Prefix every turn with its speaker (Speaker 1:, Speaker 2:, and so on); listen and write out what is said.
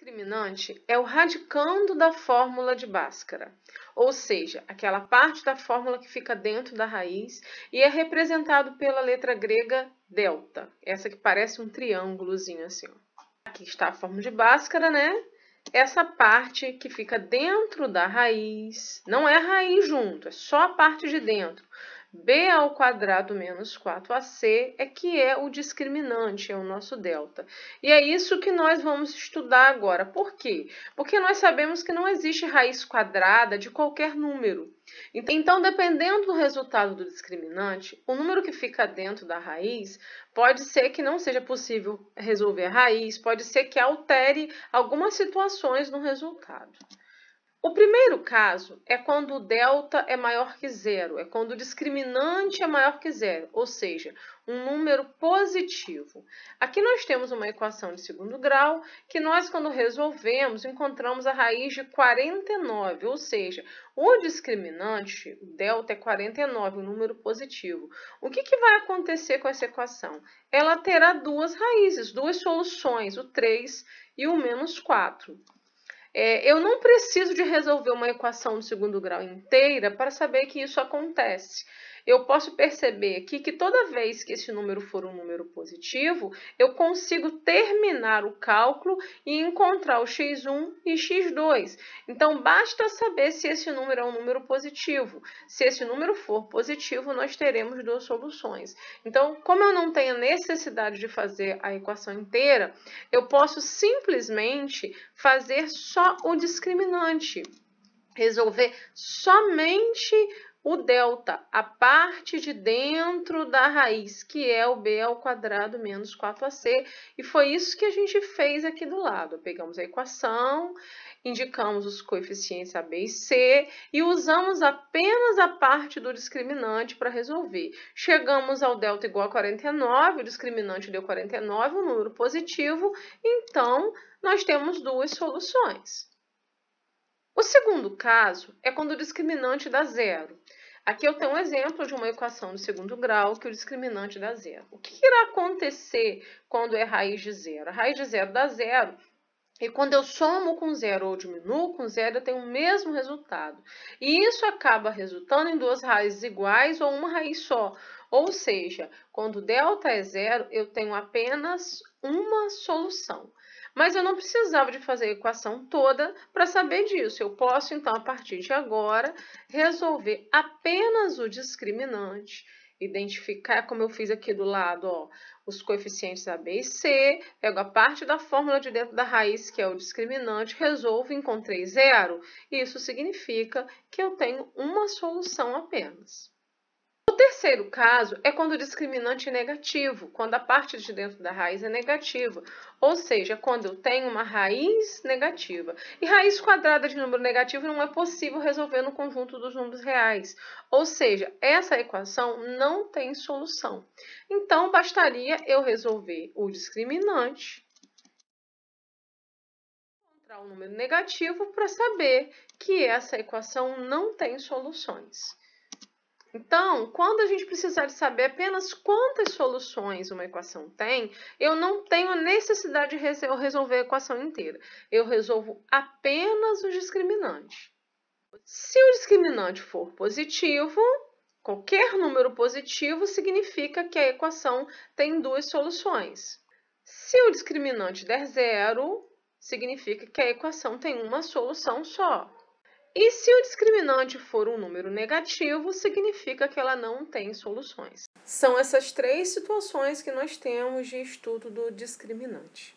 Speaker 1: Discriminante é o radicando da fórmula de Bhaskara, ou seja, aquela parte da fórmula que fica dentro da raiz e é representado pela letra grega delta, essa que parece um triângulozinho assim. Aqui está a fórmula de Bhaskara, né? Essa parte que fica dentro da raiz, não é a raiz junto, é só a parte de dentro. B ao quadrado menos 4AC é que é o discriminante, é o nosso delta. E é isso que nós vamos estudar agora. Por quê? Porque nós sabemos que não existe raiz quadrada de qualquer número. Então, dependendo do resultado do discriminante, o número que fica dentro da raiz pode ser que não seja possível resolver a raiz, pode ser que altere algumas situações no resultado. O primeiro caso é quando o delta é maior que zero, é quando o discriminante é maior que zero, ou seja, um número positivo. Aqui nós temos uma equação de segundo grau que nós, quando resolvemos, encontramos a raiz de 49, ou seja, o discriminante, o delta é 49, um número positivo. O que vai acontecer com essa equação? Ela terá duas raízes, duas soluções, o 3 e o menos 4. Eu não preciso de resolver uma equação de segundo grau inteira para saber que isso acontece. Eu posso perceber aqui que toda vez que esse número for um número positivo, eu consigo terminar o cálculo e encontrar o x1 e x2. Então, basta saber se esse número é um número positivo. Se esse número for positivo, nós teremos duas soluções. Então, como eu não tenho necessidade de fazer a equação inteira, eu posso simplesmente fazer só o discriminante, resolver somente o delta, a parte de dentro da raiz, que é o b ao quadrado menos 4ac, e foi isso que a gente fez aqui do lado. Pegamos a equação, indicamos os coeficientes a, b e c e usamos apenas a parte do discriminante para resolver. Chegamos ao delta igual a 49, o discriminante deu 49, um número positivo, então nós temos duas soluções. O segundo caso é quando o discriminante dá zero. Aqui eu tenho um exemplo de uma equação de segundo grau que o discriminante dá zero. O que irá acontecer quando é raiz de zero? A raiz de zero dá zero. E quando eu somo com zero ou diminuo com zero, eu tenho o mesmo resultado. E isso acaba resultando em duas raízes iguais ou uma raiz só. Ou seja, quando delta é zero, eu tenho apenas uma solução. Mas eu não precisava de fazer a equação toda para saber disso. Eu posso, então, a partir de agora, resolver apenas o discriminante, identificar, como eu fiz aqui do lado, ó, os coeficientes a, b e c, pego a parte da fórmula de dentro da raiz, que é o discriminante, resolvo, encontrei zero. Isso significa que eu tenho uma solução apenas. O terceiro caso é quando o discriminante é negativo, quando a parte de dentro da raiz é negativa, ou seja, quando eu tenho uma raiz negativa. E raiz quadrada de número negativo não é possível resolver no conjunto dos números reais, ou seja, essa equação não tem solução. Então, bastaria eu resolver o discriminante, encontrar o número negativo para saber que essa equação não tem soluções. Então, quando a gente precisar de saber apenas quantas soluções uma equação tem, eu não tenho a necessidade de resolver a equação inteira. Eu resolvo apenas o discriminante. Se o discriminante for positivo, qualquer número positivo significa que a equação tem duas soluções. Se o discriminante der zero, significa que a equação tem uma solução só. E se o discriminante for um número negativo, significa que ela não tem soluções. São essas três situações que nós temos de estudo do discriminante.